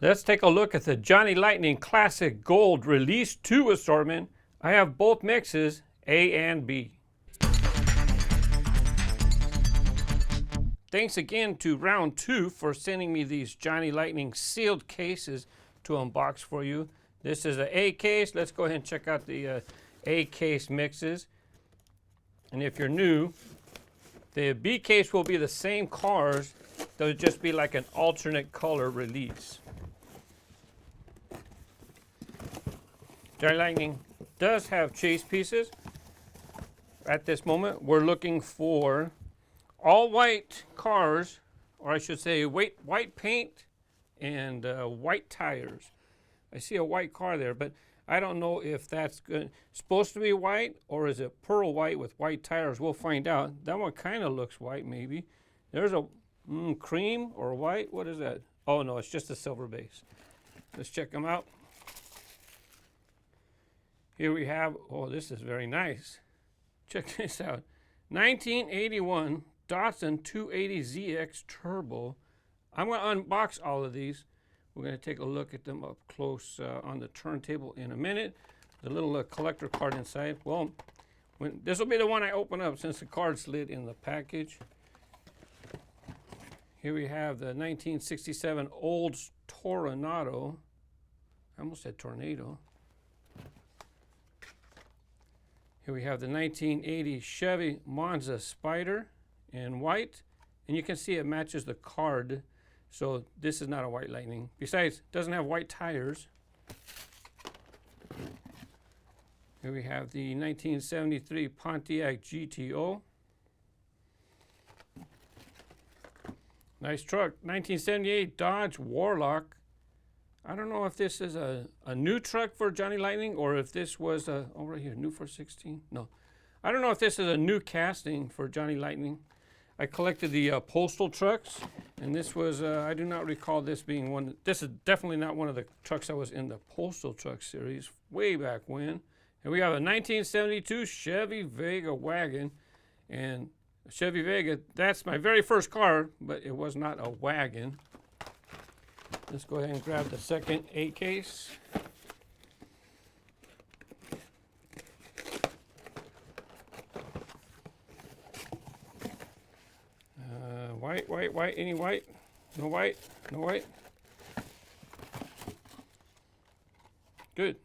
Let's take a look at the Johnny Lightning Classic Gold Release 2 assortment. I have both mixes, A and B. Thanks again to Round 2 for sending me these Johnny Lightning sealed cases to unbox for you. This is an A case. Let's go ahead and check out the A case mixes. And if you're new, the B case will be the same cars. They'll just be like an alternate color release. Johnny Lightning does have chase pieces. At this moment, we're looking for all white cars, or I should say white paint and white tires. I see a white car there, but I don't know if that's supposed to be white or is it pearl white with white tires. We'll find out. That one kind of looks white maybe. There's a cream or white. What is that? Oh no, it's just a silver base. Let's check them out. Here we have, oh, this is very nice. Check this out. 1981 Datsun 280ZX Turbo. I'm going to unbox all of these. We're going to take a look at them up close on the turntable in a minute. The little collector card inside. Well, this will be the one I open up since the card slid in the package. Here we have the 1967 Olds Toronado. I almost said tornado. Here we have the 1980 Chevy Monza Spyder in white, and you can see it matches the card, so this is not a white Lightning. Besides, it doesn't have white tires. Here we have the 1973 Pontiac GTO. Nice truck. 1978 Dodge Warlock. I don't know if this is a new truck for Johnny Lightning or if this was oh right here, new for 16. No, I don't know if this is a new casting for Johnny Lightning. I collected the postal trucks, and this was, I do not recall this being one. This is definitely not one of the trucks that was in the postal truck series way back when. And we have a 1972 Chevy Vega wagon. And Chevy Vega, that's my very first car, but it was not a wagon. Let's go ahead and grab the second A case. White, any white? No white, no white. Good.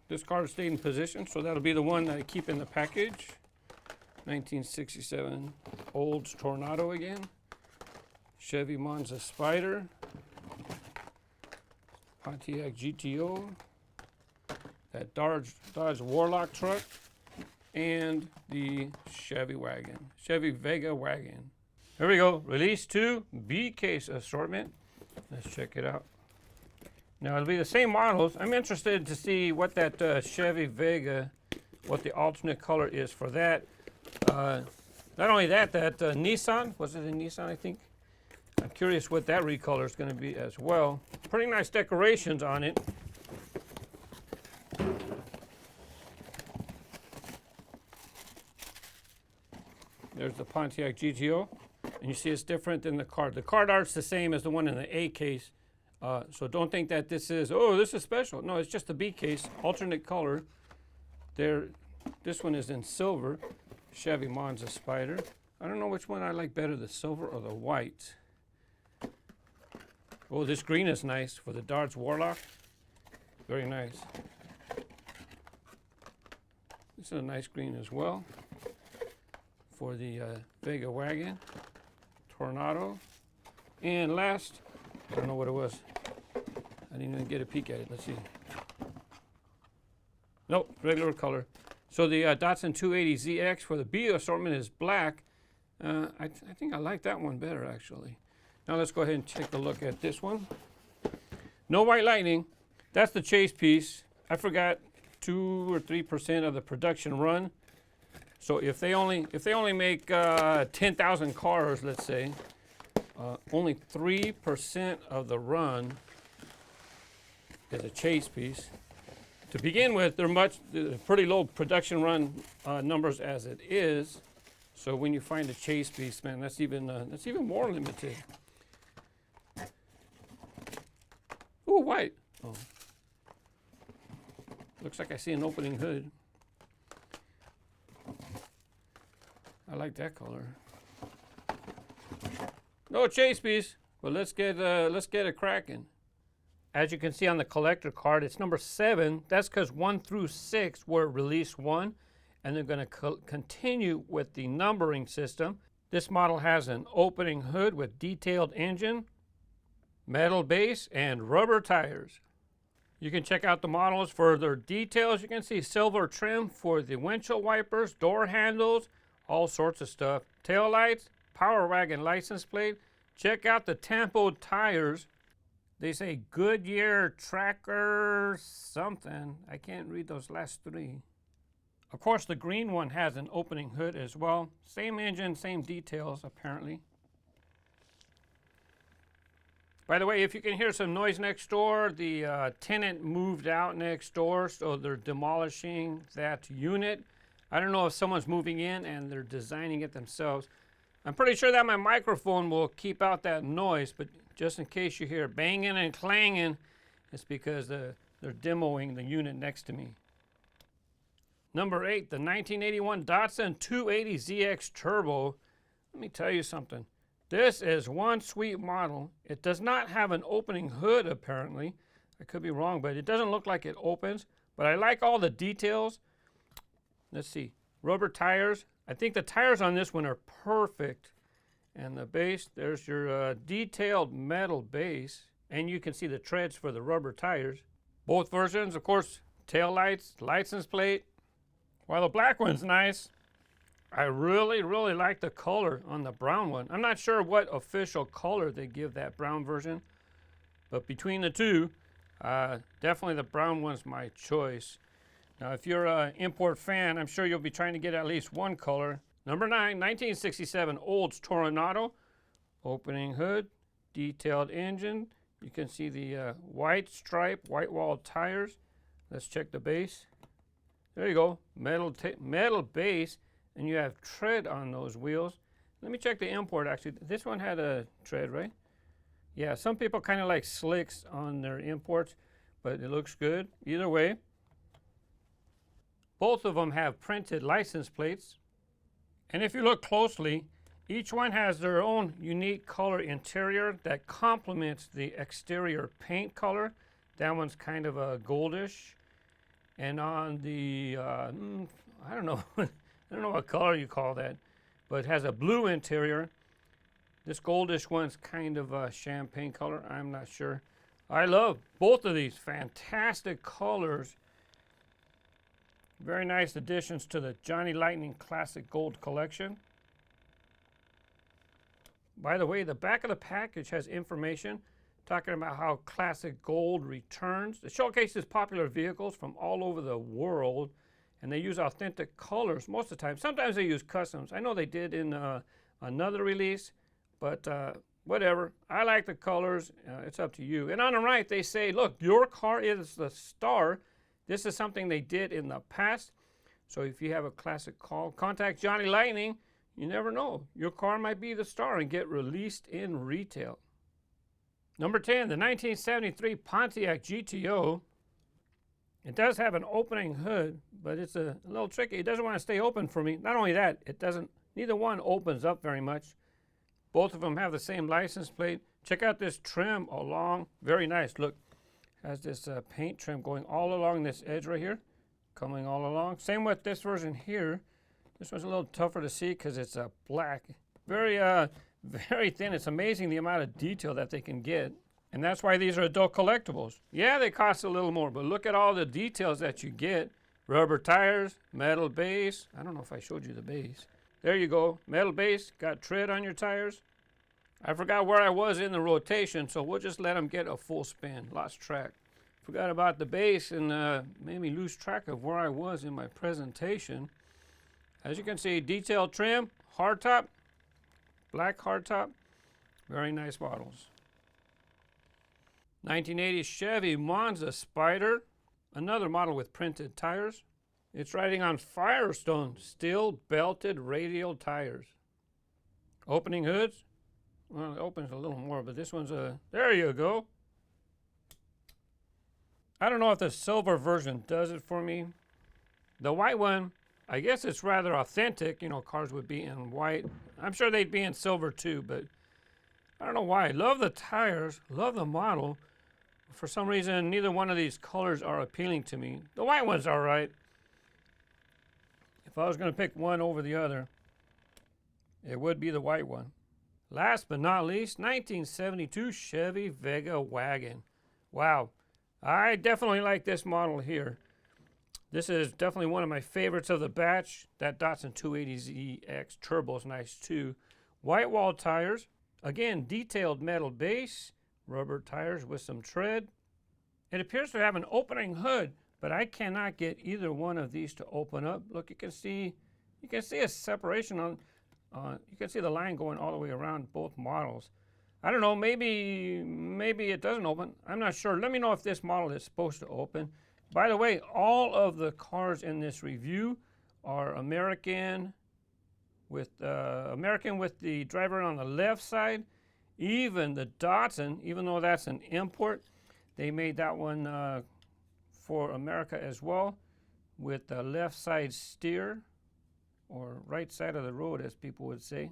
This card stayed in position, so that'll be the one that I keep in the package. 1967 Olds Toronado again. Chevy Monza Spyder. Pontiac GTO. That Dodge Warlock truck. And the Chevy wagon. Chevy Vega wagon. Here we go, Release 2 B case assortment. Let's check it out. Now it'll be the same models. I'm interested to see what that Chevy Vega, what the alternate color is for that. Not only that, Nissan, was it a Nissan I think? I'm curious what that recolor is going to be as well. Pretty nice decorations on it. There's the Pontiac GTO. And you see it's different than the card. The card art's the same as the one in the A case. So don't think that this is, oh, this is special. No, it's just the B case, alternate color. This one is in silver, Chevy Monza Spyder. I don't know which one I like better, the silver or the white. Oh, this green is nice for the Dodge Warlock. Very nice. This is a nice green as well for the Vega wagon. Tornado. And last, I don't know what it was. I didn't even get a peek at it. Let's see. Nope, regular color. So the Datsun 280ZX for the B assortment is black. I think I like that one better actually. Now let's go ahead and take a look at this one. No white Lightning. That's the chase piece. I forgot 2 or 3% of the production run. So if they only make 10,000 cars, let's say, only 3% of the run is a chase piece. To begin with, they're pretty low production run numbers as it is. So when you find a chase piece, man, that's even more limited. Ooh, Ooh, white. Oh. Looks like I see an opening hood. I like that color. No chase piece, but let's get it cracking. As you can see on the collector card, it's number 7. That's because 1 through 6 were release 1, and they're going to continue with the numbering system. This model has an opening hood with detailed engine, metal base, and rubber tires. You can check out the models for their details. You can see silver trim for the windshield wipers, door handles, all sorts of stuff. Tail lights, Power Wagon license plate. Check out the Tempo tires. They say Goodyear Tracker something. I can't read those last 3. Of course, the green one has an opening hood as well. Same engine, same details, apparently. By the way, if you can hear some noise next door, the tenant moved out next door, so they're demolishing that unit. I don't know if someone's moving in and they're designing it themselves. I'm pretty sure that my microphone will keep out that noise, but just in case you hear banging and clanging, it's because they're demoing the unit next to me. Number 8, the 1981 Datsun 280ZX Turbo. Let me tell you something. This is one sweet model. It does not have an opening hood, apparently. I could be wrong, but it doesn't look like it opens. But I like all the details. Let's see. Rubber tires. I think the tires on this one are perfect. And the base, there's your detailed metal base. And you can see the treads for the rubber tires. Both versions, of course, tail lights, license plate. While the black one's nice, I really like the color on the brown one. I'm not sure what official color they give that brown version, but between the two, definitely the brown one's my choice. Now, if you're an import fan, I'm sure you'll be trying to get at least one color. Number 9, 1967 Olds Toronado. Opening hood, detailed engine. You can see the white stripe, white wall tires. Let's check the base. There you go, metal base, and you have tread on those wheels. Let me check the import, actually. This one had a tread, right? Yeah, some people kind of like slicks on their imports, but it looks good either way. Both of them have printed license plates. And if you look closely, each one has their own unique color interior that complements the exterior paint color. That one's kind of a goldish. And on the, I don't know, I don't know what color you call that, but it has a blue interior. This goldish one's kind of a champagne color. I'm not sure. I love both of these. Fantastic colors. Very nice additions to the Johnny Lightning Classic Gold Collection. By the way, the back of the package has information talking about how Classic Gold returns. It showcases popular vehicles from all over the world, and they use authentic colors most of the time. Sometimes they use customs. I know they did in another release, but whatever. I like the colors. It's up to you. And on the right, they say, look, your car is the star. This is something they did in the past. So if you have a classic call, contact Johnny Lightning. You never know. Your car might be the star and get released in retail. Number 10, the 1973 Pontiac GTO. It does have an opening hood, but it's a little tricky. It doesn't want to stay open for me. Not only that, neither one opens up very much. Both of them have the same license plate. Check out this trim along. Very nice. Look, has this paint trim going all along this edge right here. Coming all along. Same with this version here. This one's a little tougher to see because it's black. Very thin. It's amazing the amount of detail that they can get. And that's why these are adult collectibles. Yeah, they cost a little more, but look at all the details that you get. Rubber tires, metal base. I don't know if I showed you the base. There you go. Metal base. Got tread on your tires. I forgot where I was in the rotation, so we'll just let them get a full spin. Lost track. Forgot about the base and made me lose track of where I was in my presentation. As you can see, detailed trim, hardtop. Black hardtop, very nice models. 1980 Chevy Monza Spyder, another model with printed tires. It's riding on Firestone steel belted radial tires. Opening hoods, well, it opens a little more, but this one's there you go. I don't know if the silver version does it for me. The white one, I guess it's rather authentic. You know, cars would be in white. I'm sure they'd be in silver too, but I don't know why. Love the tires, love the model. For some reason, neither one of these colors are appealing to me. The white one's all right. If I was going to pick one over the other, it would be the white one. Last but not least, 1972 Chevy Vega Wagon. Wow, I definitely like this model here. This is definitely one of my favorites of the batch. That Datsun 280ZX Turbo is nice too. White wall tires. Again, detailed metal base. Rubber tires with some tread. It appears to have an opening hood, but I cannot get either one of these to open up. Look, you can see a separation on. You can see the line going all the way around both models. I don't know, maybe it doesn't open. I'm not sure. Let me know if this model is supposed to open. By the way, all of the cars in this review are American with the driver on the left side. Even the Datsun, even though that's an import, they made that one for America as well, with the left side steer, or right side of the road, as people would say.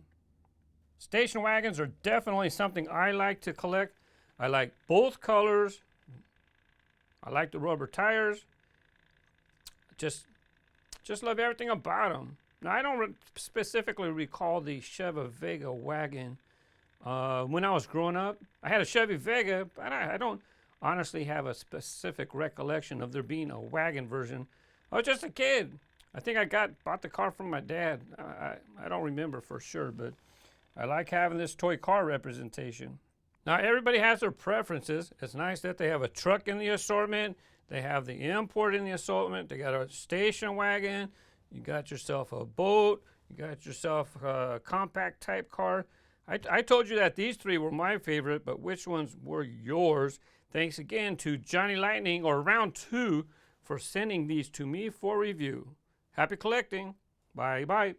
Station wagons are definitely something I like to collect. I like both colors. I like the rubber tires. Just love everything about them. Now, I don't specifically recall the Chevy Vega wagon. When I was growing up, I had a Chevy Vega, but I don't honestly have a specific recollection of there being a wagon version. I was just a kid. I think I bought the car from my dad. I don't remember for sure, but I like having this toy car representation. Now, everybody has their preferences. It's nice that they have a truck in the assortment. They have the import in the assortment. They got a station wagon. You got yourself a boat. You got yourself a compact type car. I told you that these three were my favorite, but which ones were yours? Thanks again to Johnny Lightning, or Round 2, for sending these to me for review. Happy collecting. Bye-bye.